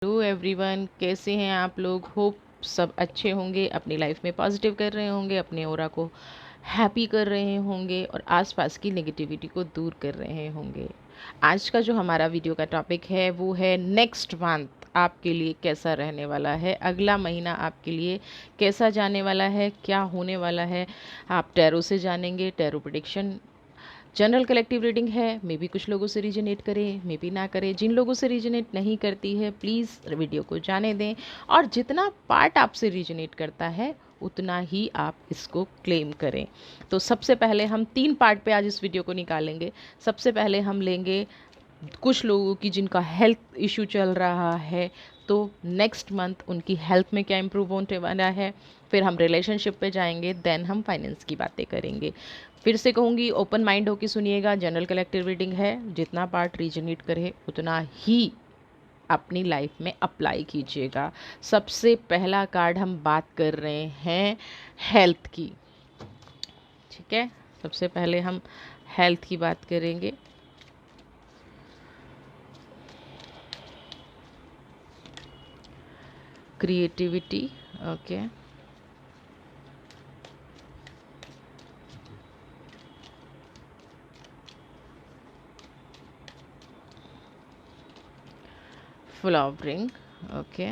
Hello everyone, कैसे हैं आप लोग। होप सब अच्छे होंगे, अपनी लाइफ में पॉजिटिव कर रहे होंगे, अपने ऑरा को हैप्पी कर रहे होंगे और आसपास की नेगेटिविटी को दूर कर रहे होंगे। आज का जो हमारा वीडियो का टॉपिक है वो है नेक्स्ट मंथ आपके लिए कैसा रहने वाला है, अगला महीना आपके लिए कैसा जाने वाला है, क्या होने वाला है। आप टैरो से जानेंगे, tarot prediction general collective reading है। मे बी कुछ लोगों से रीजनेट करे, मे बी ना करे। जिन लोगों से रीजनेट नहीं करती है प्लीज़ वीडियो को जाने दें, और जितना पार्ट आपसे रीजनेट करता है उतना ही आप इसको क्लेम करें। तो सबसे पहले हम 3 पार्ट पे आज इस वीडियो को निकालेंगे। सबसे पहले हम लेंगे कुछ लोगों की जिनका हेल्थ इशू चल रहा है, तो नेक्स्ट मंथ उनकी हेल्थ में क्या इम्प्रूव होने वाला है। फिर हम रिलेशनशिप पे जाएंगे, देन हम फाइनेंस की बातें करेंगे। फिर से कहूँगी, ओपन माइंड होकर सुनिएगा। जनरल कलेक्टिव रीडिंग है, जितना पार्ट रीजनेट करे उतना ही अपनी लाइफ में अप्लाई कीजिएगा। सबसे पहला कार्ड हम बात कर रहे हैं हेल्थ की, ठीक है। सबसे पहले हम हेल्थ की बात करेंगे। Creativity, okay. Flowering, okay.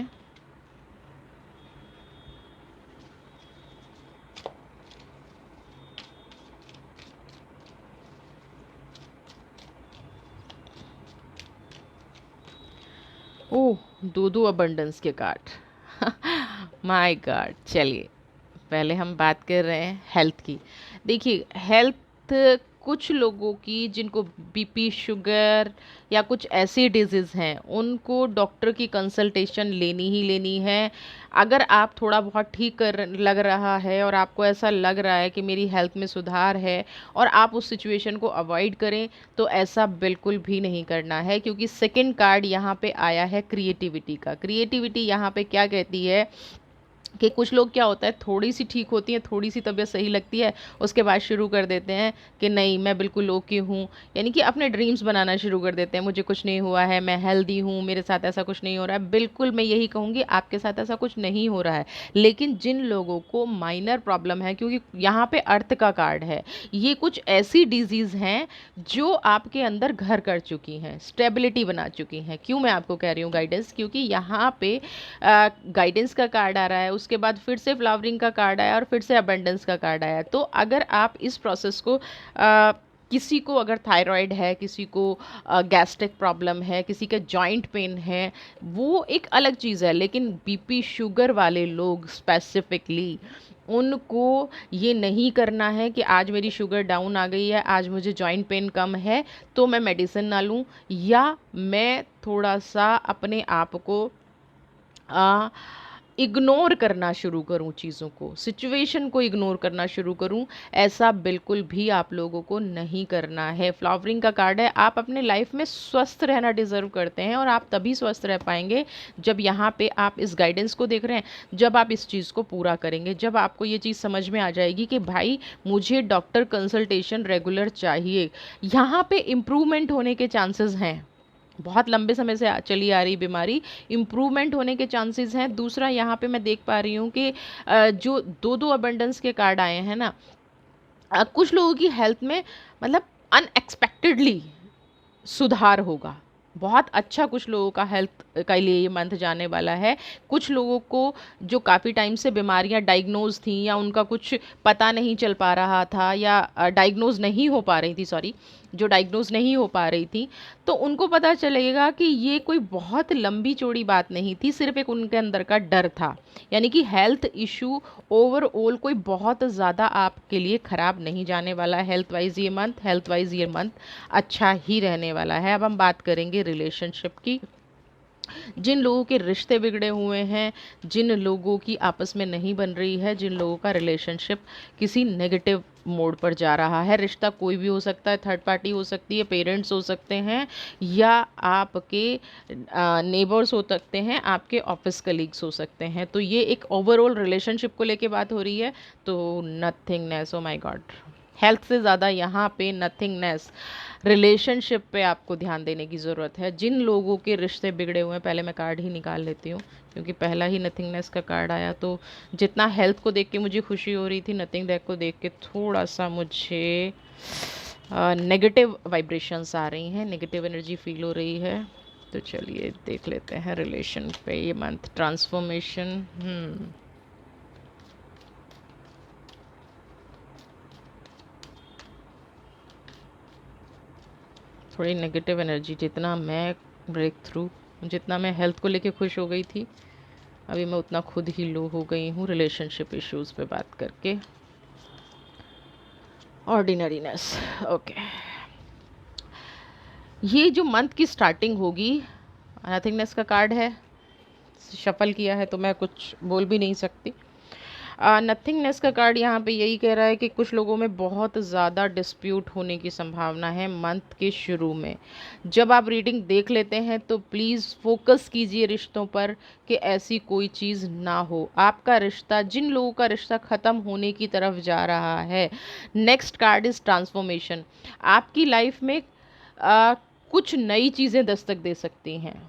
Oh, दो अबंडेंस के कार्ड माय गॉड। चलिए, पहले हम बात कर रहे हैं हेल्थ की। देखिए, हेल्थ कुछ लोगों की जिनको बीपी, शुगर या कुछ ऐसी डिजीज़ हैं, उनको डॉक्टर की कंसल्टेशन लेनी ही लेनी है। अगर आप थोड़ा बहुत ठीक कर लग रहा है और आपको ऐसा लग रहा है कि मेरी हेल्थ में सुधार है और आप उस सिचुएशन को अवॉइड करें, तो ऐसा बिल्कुल भी नहीं करना है। क्योंकि सेकंड कार्ड यहाँ पे आया है क्रिएटिविटी का। क्रिएटिविटी यहाँ पे क्या कहती है कि कुछ लोग क्या होता है, थोड़ी सी ठीक होती है, थोड़ी सी तबीयत सही लगती है, उसके बाद शुरू कर देते हैं कि नहीं मैं बिल्कुल ओके हूँ। यानी कि अपने ड्रीम्स बनाना शुरू कर देते हैं, मुझे कुछ नहीं हुआ है, मैं हेल्दी हूँ, मेरे साथ ऐसा कुछ नहीं हो रहा है। बिल्कुल मैं यही कहूँगी, आपके साथ ऐसा कुछ नहीं हो रहा है। लेकिन जिन लोगों को माइनर प्रॉब्लम है, क्योंकि यहाँ पे अर्थ का कार्ड है, ये कुछ ऐसी डिजीज़ हैं जो आपके अंदर घर कर चुकी हैं, स्टेबिलिटी बना चुकी हैं। क्यों मैं आपको कह रही हूँ गाइडेंस, क्योंकि यहाँ पे गाइडेंस का कार्ड आ रहा है, उसके बाद फिर से फ्लावरिंग का कार्ड आया और फिर से अबंडेंस का कार्ड आया। तो अगर आप इस प्रोसेस को किसी को अगर थायराइड है, किसी को गैस्ट्रिक प्रॉब्लम है, किसी का जॉइंट पेन है, वो एक अलग चीज़ है। लेकिन बीपी शुगर वाले लोग स्पेसिफिकली, उनको ये नहीं करना है कि आज मेरी शुगर डाउन आ गई है, आज मुझे जॉइंट पेन कम है तो मैं मेडिसिन ना लूँ, या मैं थोड़ा सा अपने आप को इग्नोर करना शुरू करूं, चीज़ों को, सिचुएशन को इग्नोर करना शुरू करूं। ऐसा बिल्कुल भी आप लोगों को नहीं करना है। फ्लावरिंग का कार्ड है, आप अपने लाइफ में स्वस्थ रहना डिजर्व करते हैं, और आप तभी स्वस्थ रह पाएंगे जब यहाँ पे आप इस गाइडेंस को देख रहे हैं, जब आप इस चीज़ को पूरा करेंगे, जब आपको ये चीज़ समझ में आ जाएगी कि भाई मुझे डॉक्टर कंसल्टेशन रेगुलर चाहिए। यहाँ पे इम्प्रूवमेंट होने के चांसेस हैं, बहुत लंबे समय से चली आ रही बीमारी, इम्प्रूवमेंट होने के चांसेस हैं। दूसरा, यहाँ पे मैं देख पा रही हूँ कि जो दो दो अबंडेंस के कार्ड आए हैं ना, कुछ लोगों की हेल्थ में मतलब अनएक्सपेक्टेडली सुधार होगा, बहुत अच्छा। कुछ लोगों का हेल्थ का लिए ये मंथ जाने वाला है। कुछ लोगों को जो काफ़ी टाइम से बीमारियां डायग्नोज थी, या उनका कुछ पता नहीं चल पा रहा था, या डायग्नोज नहीं हो पा रही थी, सॉरी, जो डायग्नोज नहीं हो पा रही थी, तो उनको पता चलेगा कि ये कोई बहुत लंबी चौड़ी बात नहीं थी, सिर्फ एक उनके अंदर का डर था। यानी कि हेल्थ इशू ओवरऑल कोई बहुत ज़्यादा आपके लिए ख़राब नहीं जाने वाला। हेल्थ वाइज ये मंथ, हेल्थ वाइज ये मंथ अच्छा ही रहने वाला है। अब हम बात करेंगे रिलेशनशिप की। जिन लोगों के रिश्ते बिगड़े हुए हैं, जिन लोगों की आपस में नहीं बन रही है, जिन लोगों का रिलेशनशिप किसी नेगेटिव मोड पर जा रहा है, रिश्ता कोई भी हो सकता है, थर्ड पार्टी हो सकती है, पेरेंट्स हो सकते हैं, या आपके नेबर्स हो सकते हैं, आपके ऑफिस कलीग्स हो सकते हैं। तो ये एक ओवरऑल रिलेशनशिप को लेके बात हो रही है। तो nothingness, oh my God, health से ज़्यादा यहाँ पे नथिंगनेस, रिलेशनशिप पे आपको ध्यान देने की ज़रूरत है। जिन लोगों के रिश्ते बिगड़े हुए हैं, पहले मैं कार्ड ही निकाल लेती हूँ क्योंकि पहला ही नथिंगनेस का कार्ड आया, तो जितना हेल्थ को देख के मुझे खुशी हो रही थी, नथिंग डेक को देख के थोड़ा सा मुझे नेगेटिव वाइब्रेशंस आ रही हैं, नेगेटिव एनर्जी फील हो रही है। तो चलिए देख लेते हैं रिलेशन पे ये मंथ ट्रांसफॉर्मेशन। थोड़ी नेगेटिव एनर्जी, जितना मैं ब्रेक थ्रू, जितना मैं हेल्थ को लेके खुश हो गई थी, अभी मैं उतना खुद ही लो हो गई हूँ रिलेशनशिप इश्यूज़ पे बात करके। Ordinariness, okay. ये जो मंथ की स्टार्टिंग होगी, नथिंगनेस का कार्ड है, शफल किया है तो मैं कुछ बोल भी नहीं सकती। नथिंगनेस का कार्ड यहाँ पे यही कह रहा है कि कुछ लोगों में बहुत ज़्यादा डिस्प्यूट होने की संभावना है मंथ के शुरू में। जब आप रीडिंग देख लेते हैं तो प्लीज़ फोकस कीजिए रिश्तों पर कि ऐसी कोई चीज़ ना हो। आपका रिश्ता, जिन लोगों का रिश्ता ख़त्म होने की तरफ जा रहा है, नेक्स्ट कार्ड इज़ ट्रांसफॉर्मेशन। आपकी लाइफ में आ, कुछ नई चीज़ें दस्तक दे सकती हैं,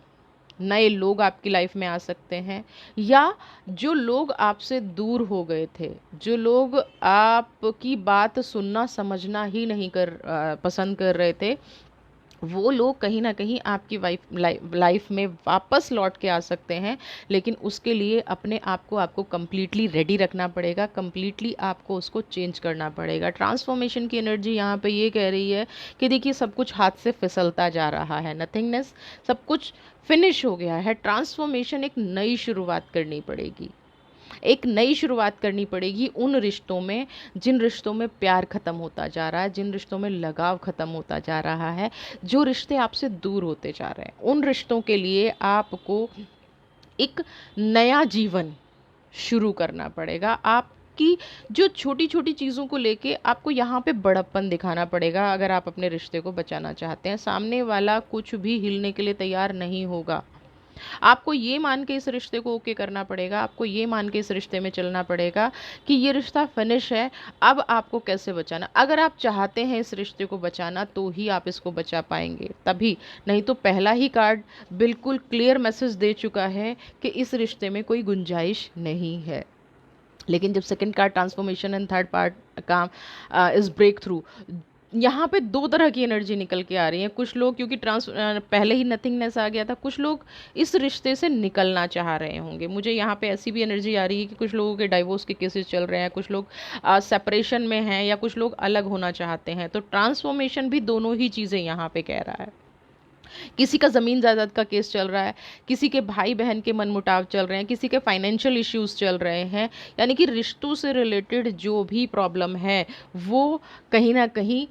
नए लोग आपकी लाइफ में आ सकते हैं, या जो लोग आपसे दूर हो गए थे, जो लोग आपकी बात सुनना समझना ही नहीं पसंद कर रहे थे, वो लोग कहीं ना कहीं आपकी लाइफ में वापस लौट के आ सकते हैं। लेकिन उसके लिए अपने आप को आपको कम्प्लीटली रेडी रखना पड़ेगा, कम्प्लीटली आपको उसको चेंज करना पड़ेगा। ट्रांसफॉर्मेशन की एनर्जी यहाँ पे ये कह रही है कि देखिए सब कुछ हाथ से फिसलता जा रहा है, नथिंगनेस, सब कुछ फिनिश हो गया है। ट्रांसफॉर्मेशन, एक नई शुरुआत करनी पड़ेगी, एक नई शुरुआत करनी पड़ेगी उन रिश्तों में जिन रिश्तों में प्यार ख़त्म होता जा रहा है, जिन रिश्तों में लगाव ख़त्म होता जा रहा है, जो रिश्ते आपसे दूर होते जा रहे हैं। उन रिश्तों के लिए आपको एक नया जीवन शुरू करना पड़ेगा। आपकी जो छोटी छोटी चीज़ों को लेके आपको यहाँ पे बड़प्पन दिखाना पड़ेगा अगर आप अपने रिश्ते को बचाना चाहते हैं। सामने वाला कुछ भी हिलने के लिए तैयार नहीं होगा। आपको ये मान के इस रिश्ते को ओके करना पड़ेगा, आपको ये मान के इस रिश्ते में चलना पड़ेगा कि ये रिश्ता फिनिश है, अब आपको कैसे बचाना। अगर आप चाहते हैं इस रिश्ते को बचाना तो ही आप इसको बचा पाएंगे, तभी, नहीं तो पहला ही कार्ड बिल्कुल क्लियर मैसेज दे चुका है कि इस रिश्ते में कोई गुंजाइश नहीं है। लेकिन जब second card transformation and third part का इस ब्रेक थ्रू, यहाँ पे दो तरह की एनर्जी निकल के आ रही है। कुछ लोग, क्योंकि पहले ही नथिंगनेस आ गया था, कुछ लोग इस रिश्ते से निकलना चाह रहे होंगे। मुझे यहाँ पे ऐसी भी एनर्जी आ रही है कि कुछ लोगों के डाइवोर्स के केसेस चल रहे हैं, कुछ लोग सेपरेशन में हैं, या कुछ लोग अलग होना चाहते हैं। तो ट्रांसफॉर्मेशन भी दोनों ही चीज़ें यहाँ पे कह रहा है। किसी का ज़मीन जायदाद का केस चल रहा है, किसी के भाई बहन के मनमुटाव चल रहे हैं, किसी के फाइनेंशियल इश्यूज चल रहे हैं, यानी कि रिश्तों से रिलेटेड जो भी प्रॉब्लम है वो कहीं ना कहीं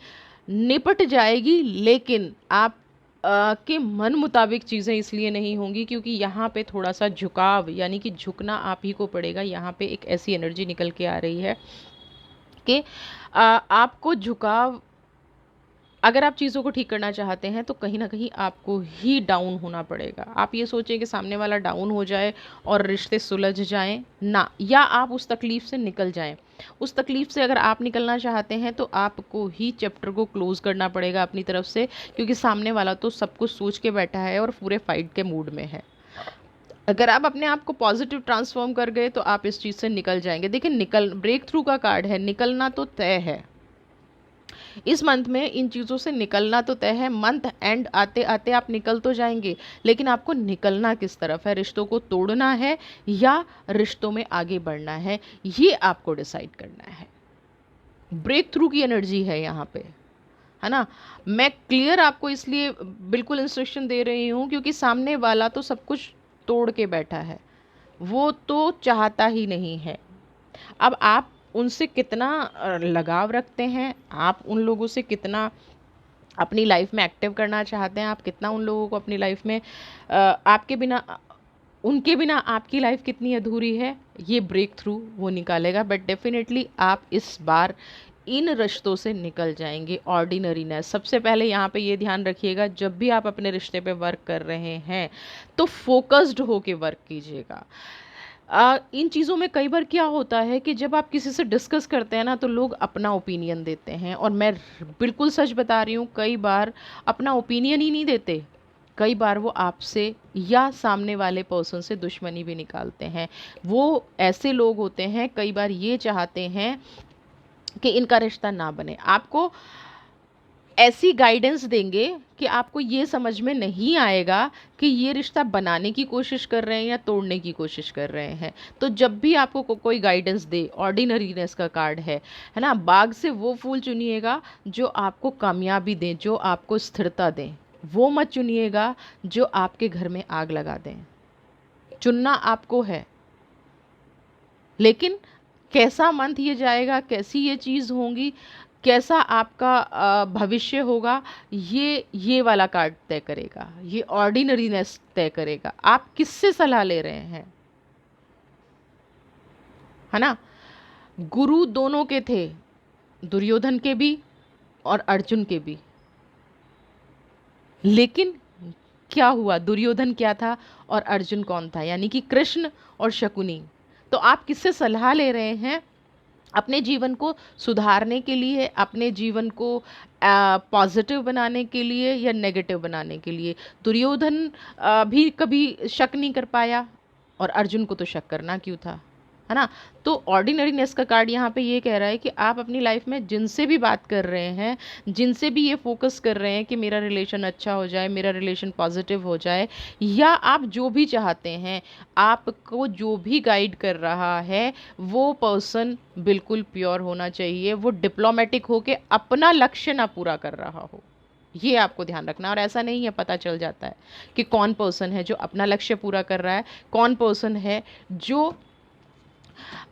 निपट जाएगी। लेकिन आप के मन मुताबिक चीज़ें इसलिए नहीं होंगी क्योंकि यहाँ पे थोड़ा सा झुकाव, यानी कि झुकना आप ही को पड़ेगा। यहाँ पे एक ऐसी एनर्जी निकल के आ रही है कि आपको झुकाव, अगर आप चीज़ों को ठीक करना चाहते हैं तो कहीं ना कहीं आपको ही डाउन होना पड़ेगा। आप ये सोचें कि सामने वाला डाउन हो जाए और रिश्ते सुलझ जाएं, ना, या आप उस तकलीफ़ से निकल जाएं। उस तकलीफ़ से अगर आप निकलना चाहते हैं तो आपको ही चैप्टर को क्लोज़ करना पड़ेगा अपनी तरफ से, क्योंकि सामने वाला तो सब कुछ सोच के बैठा है और पूरे फाइट के मूड में है। अगर आप अपने आप को पॉजिटिव ट्रांसफॉर्म कर गए तो आप इस चीज़ से निकल जाएंगे। देखिए, ब्रेक थ्रू का कार्ड है, निकलना तो तय है। इस मंथ में इन चीज़ों से निकलना तो तय है। मंथ एंड आते आते आप निकल तो जाएंगे, लेकिन आपको निकलना किस तरफ है, रिश्तों को तोड़ना है या रिश्तों में आगे बढ़ना है, ये आपको डिसाइड करना है। ब्रेक थ्रू की एनर्जी है यहाँ पे, है ना। मैं क्लियर आपको इसलिए बिल्कुल इंस्ट्रक्शन दे रही हूँ क्योंकि सामने वाला तो सब कुछ तोड़ के बैठा है, वो तो चाहता ही नहीं है। अब आप उनसे कितना लगाव रखते हैं, आप उन लोगों से कितना अपनी लाइफ में एक्टिव करना चाहते हैं, आप कितना उन लोगों को अपनी लाइफ में आपके बिना, उनके बिना आपकी लाइफ कितनी अधूरी है, ये ब्रेक थ्रू वो निकालेगा। बट डेफिनेटली आप इस बार इन रिश्तों से निकल जाएंगे। ऑर्डिनरीनेस, सबसे पहले यहाँ पे ये ध्यान रखिएगा, जब भी आप अपने रिश्ते पे वर्क कर रहे हैं तो फोकस्ड होके वर्क कीजिएगा। इन चीज़ों में कई बार क्या होता है कि जब आप किसी से डिस्कस करते हैं ना तो लोग अपना ओपिनियन देते हैं, और मैं बिल्कुल सच बता रही हूँ, कई बार अपना ओपिनियन ही नहीं देते, कई बार वो आपसे या सामने वाले पर्सन से दुश्मनी भी निकालते हैं। वो ऐसे लोग होते हैं, कई बार ये चाहते हैं कि इनका रिश्ता ना बने, आपको ऐसी गाइडेंस देंगे कि आपको ये समझ में नहीं आएगा कि ये रिश्ता बनाने की कोशिश कर रहे हैं या तोड़ने की कोशिश कर रहे हैं। तो जब भी आपको कोई गाइडेंस दे, ऑर्डिनरीनेस का कार्ड है ना, बाग से वो फूल चुनिएगा जो आपको कामयाबी दें, जो आपको स्थिरता दें। वो मत चुनिएगा जो आपके घर में आग लगा दें। चुनना आपको है, लेकिन कैसा मंथ ये जाएगा, कैसी ये चीज़ होंगी, कैसा आपका भविष्य होगा, ये वाला कार्ड तय करेगा, ये ऑर्डिनरीनेस तय करेगा। आप किससे सलाह ले रहे हैं, है ना। गुरु दोनों के थे, दुर्योधन के भी और अर्जुन के भी, लेकिन क्या हुआ, दुर्योधन क्या था और अर्जुन कौन था, यानी कि कृष्ण और शकुनी। तो आप किससे सलाह ले रहे हैं, अपने जीवन को सुधारने के लिए, अपने जीवन को पॉजिटिव बनाने के लिए या नेगेटिव बनाने के लिए। दुर्योधन भी कभी शक नहीं कर पाया, और अर्जुन को तो शक करना क्यों था, है ना। तो ऑर्डिनरीनेस का कार्ड यहाँ पे ये कह रहा है कि आप अपनी लाइफ में जिनसे भी बात कर रहे हैं, जिनसे भी ये फोकस कर रहे हैं कि मेरा रिलेशन अच्छा हो जाए, मेरा रिलेशन पॉजिटिव हो जाए, या आप जो भी चाहते हैं, आपको जो भी गाइड कर रहा है, वो पर्सन बिल्कुल प्योर होना चाहिए, वो डिप्लोमेटिक हो के अपना लक्ष्य ना पूरा कर रहा हो। ये आपको ध्यान रखना। और ऐसा नहीं है, पता चल जाता है कि कौन पर्सन है जो अपना लक्ष्य पूरा कर रहा है, कौन पर्सन है जो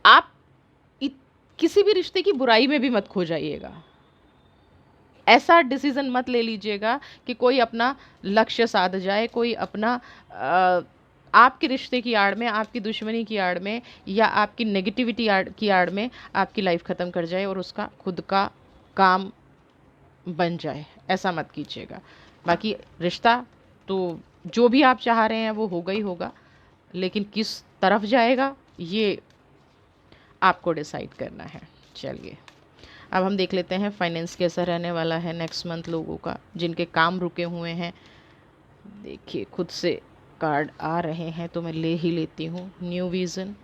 आप किसी भी रिश्ते की बुराई में भी मत खो जाइएगा। ऐसा डिसीजन मत ले लीजिएगा कि कोई अपना लक्ष्य साध जाए, कोई अपना आपके रिश्ते की आड़ में, आपकी दुश्मनी की आड़ में, या आपकी नेगेटिविटी की आड़ में आपकी लाइफ ख़त्म कर जाए और उसका खुद का काम बन जाए। ऐसा मत कीजिएगा। बाकी रिश्ता तो जो भी आप चाह रहे हैं वो होगा ही होगा, लेकिन किस तरफ जाएगा ये आपको डिसाइड करना है। चलिए, अब हम देख लेते हैं फाइनेंस कैसा रहने वाला है नेक्स्ट मंथ लोगों का, जिनके काम रुके हुए हैं। देखिए, खुद से कार्ड आ रहे हैं तो मैं ले ही लेती हूँ। न्यू विज़न,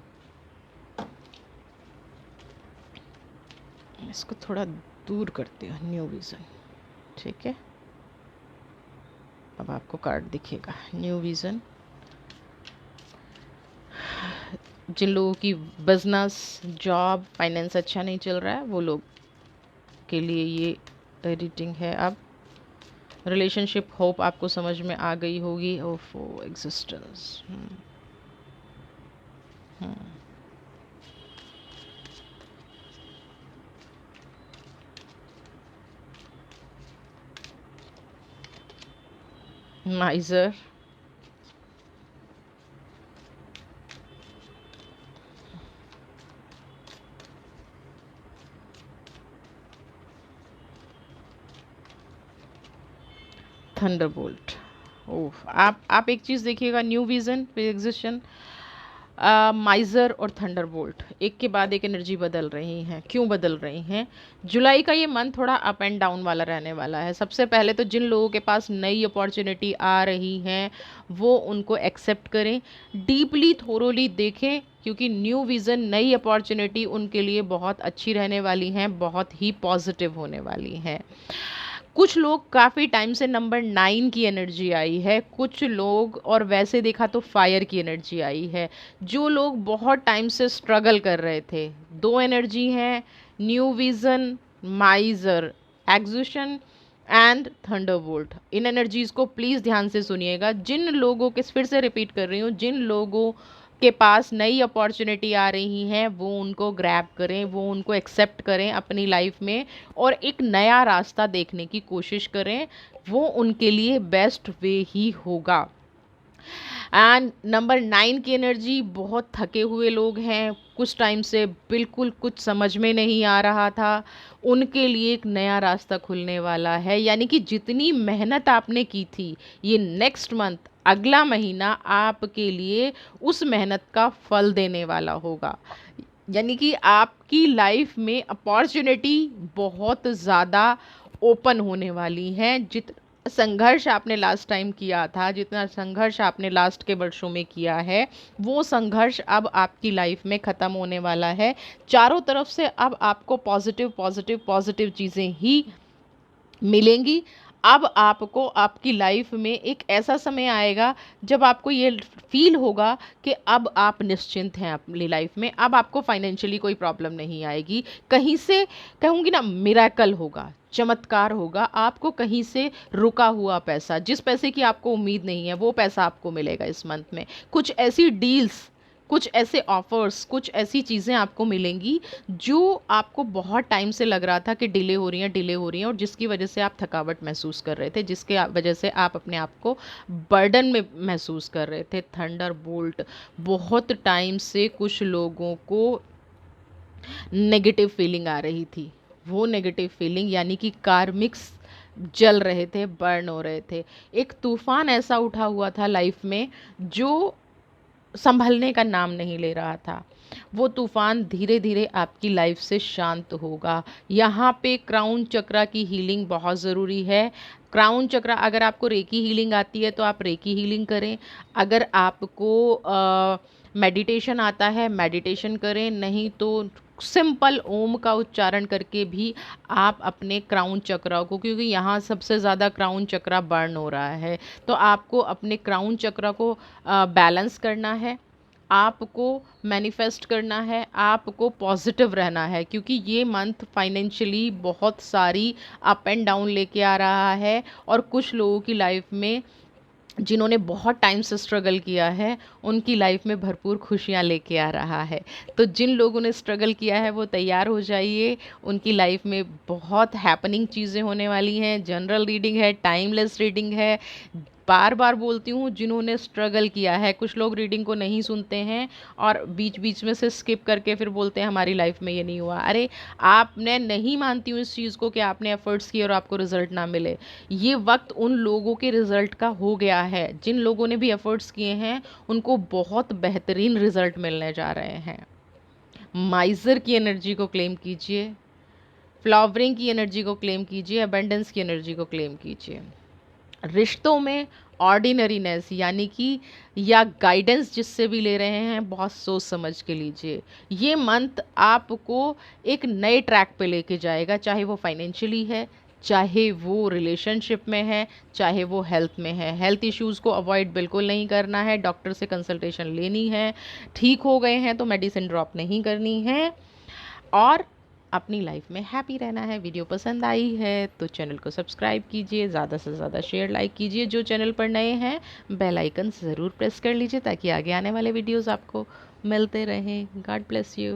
इसको थोड़ा दूर करती हूँ। न्यू विज़न, ठीक है। अब आपको कार्ड दिखेगा न्यू विज़न। जिन लोगों की बिजनेस, जॉब, फाइनेंस अच्छा नहीं चल रहा है, वो लोग के लिए ये एडिटिंग है। अब रिलेशनशिप होप आपको समझ में आ गई होगी। ओफो, एग्जिस्टेंस। माइजर, थंडरबोल्ट। ओह, आप एक चीज़ देखिएगा, न्यू विज़न पे एग्जिस्टेंस, माइजर और थंडरबोल्ट एक के बाद एक एनर्जी बदल रही हैं। क्यों बदल रही हैं? जुलाई का ये मंथ थोड़ा अप एंड डाउन वाला रहने वाला है। सबसे पहले तो जिन लोगों के पास नई अपॉर्चुनिटी आ रही हैं वो उनको एक्सेप्ट करें, डीपली थोरोली देखें, क्योंकि न्यू विज़न, नई अपॉर्चुनिटी उनके लिए बहुत अच्छी रहने वाली हैं, बहुत ही पॉजिटिव होने वाली हैं। कुछ लोग काफ़ी टाइम से नंबर 9 की एनर्जी आई है, कुछ लोग, और वैसे देखा तो फायर की एनर्जी आई है। जो लोग बहुत टाइम से स्ट्रगल कर रहे थे, दो एनर्जी हैं, new vision, miser, exhaustion and thunderbolt. इन एनर्जीज़ को प्लीज़ ध्यान से सुनिएगा। जिन लोगों के, फिर से रिपीट कर रही हूँ, जिन लोगों के पास नई अपॉर्चुनिटी आ रही हैं वो उनको ग्रैब करें, वो उनको एक्सेप्ट करें अपनी लाइफ में, और एक नया रास्ता देखने की कोशिश करें। वो उनके लिए बेस्ट वे ही होगा। एंड नंबर 9 की एनर्जी, बहुत थके हुए लोग हैं, कुछ टाइम से बिल्कुल कुछ समझ में नहीं आ रहा था, उनके लिए एक नया रास्ता खुलने वाला है। यानी कि जितनी मेहनत आपने की थी, ये नेक्स्ट मंथ अगला महीना आपके लिए उस मेहनत का फल देने वाला होगा। यानी कि आपकी लाइफ में अपॉर्चुनिटी बहुत ज़्यादा ओपन होने वाली हैं। संघर्ष आपने लास्ट टाइम किया था, जितना संघर्ष आपने लास्ट के वर्षों में किया है, वो संघर्ष अब आपकी लाइफ में ख़त्म होने वाला है। चारों तरफ से अब आपको पॉजिटिव पॉजिटिव पॉजिटिव चीज़ें ही मिलेंगी। अब आपको आपकी लाइफ में एक ऐसा समय आएगा जब आपको ये फील होगा कि अब आप निश्चिंत हैं अपनी लाइफ में, अब आपको फाइनेंशियली कोई प्रॉब्लम नहीं आएगी। कहीं से कहूँगी ना, मिरेकल होगा, चमत्कार होगा। आपको कहीं से रुका हुआ पैसा, जिस पैसे की आपको उम्मीद नहीं है, वो पैसा आपको मिलेगा इस मंथ में। कुछ ऐसी डील्स, कुछ ऐसे ऑफर्स, कुछ ऐसी चीज़ें आपको मिलेंगी जो आपको बहुत टाइम से लग रहा था कि डिले हो रही हैं, डिले हो रही हैं, और जिसकी वजह से आप थकावट महसूस कर रहे थे, जिसके वजह से आप अपने आप को बर्डन में महसूस कर रहे थे। थंडर बोल्ट, बहुत टाइम से कुछ लोगों को नेगेटिव फीलिंग आ रही थी। वो नेगेटिव फीलिंग यानी कि कार्मिक्स जल रहे थे, बर्न हो रहे थे। एक तूफान ऐसा उठा हुआ था लाइफ में जो संभलने का नाम नहीं ले रहा था। वो तूफान धीरे धीरे आपकी लाइफ से शांत होगा। यहाँ पे क्राउन चक्रा की हीलिंग बहुत ज़रूरी है। क्राउन चक्रा, अगर आपको रेकी हीलिंग आती है तो आप रेकी हीलिंग करें। अगर आपको मेडिटेशन आता है, मेडिटेशन करें। नहीं तो सिंपल ओम का उच्चारण करके भी आप अपने क्राउन चक्रा को, क्योंकि यहाँ सबसे ज़्यादा क्राउन चक्रा बर्न हो रहा है, तो आपको अपने क्राउन चक्रा को बैलेंस करना है, आपको मैनिफेस्ट करना है, आपको पॉजिटिव रहना है। क्योंकि ये मंथ फाइनेंशियली बहुत सारी अप एंड डाउन लेके आ रहा है, और कुछ लोगों की लाइफ में, जिन्होंने बहुत टाइम से स्ट्रगल किया है, उनकी लाइफ में भरपूर खुशियाँ लेके आ रहा है। तो जिन लोगों ने स्ट्रगल किया है वो तैयार हो जाइए, उनकी लाइफ में बहुत हैपनिंग चीज़ें होने वाली हैं। जनरल रीडिंग है, टाइमलेस रीडिंग है। बार बार बोलती हूँ, जिन्होंने स्ट्रगल किया है, कुछ लोग रीडिंग को नहीं सुनते हैं और बीच बीच में से स्किप करके फिर बोलते हैं हमारी लाइफ में ये नहीं हुआ। अरे, आपने, नहीं मानती हूँ इस चीज़ को कि आपने एफर्ट्स किए और आपको रिजल्ट ना मिले। ये वक्त उन लोगों के रिजल्ट का हो गया है। जिन लोगों ने भी एफर्ट्स किए हैं उनको बहुत बेहतरीन रिजल्ट मिलने जा रहे हैं। माइजर की एनर्जी को क्लेम कीजिए, फ्लावरिंग की एनर्जी को क्लेम कीजिए, अबंडेंस की एनर्जी को क्लेम कीजिए। रिश्तों में ऑर्डिनरीनेस यानी कि, या गाइडेंस जिससे भी ले रहे हैं, बहुत सोच समझ के लीजिए। ये मंथ आपको एक नए ट्रैक पे लेके जाएगा, चाहे वो फाइनेंशियली है, चाहे वो रिलेशनशिप में है, चाहे वो हेल्थ में है। हेल्थ इश्यूज़ को अवॉइड बिल्कुल नहीं करना है, डॉक्टर से कंसल्टेशन लेनी है। ठीक हो गए हैं तो मेडिसिन ड्रॉप नहीं करनी है, और अपनी लाइफ में हैप्पी रहना है। वीडियो पसंद आई है तो चैनल को सब्सक्राइब कीजिए, ज़्यादा से ज़्यादा शेयर लाइक कीजिए। जो चैनल पर नए हैं, बेल आइकन ज़रूर प्रेस कर लीजिए ताकि आगे आने वाले वीडियोस आपको मिलते रहें। God bless you.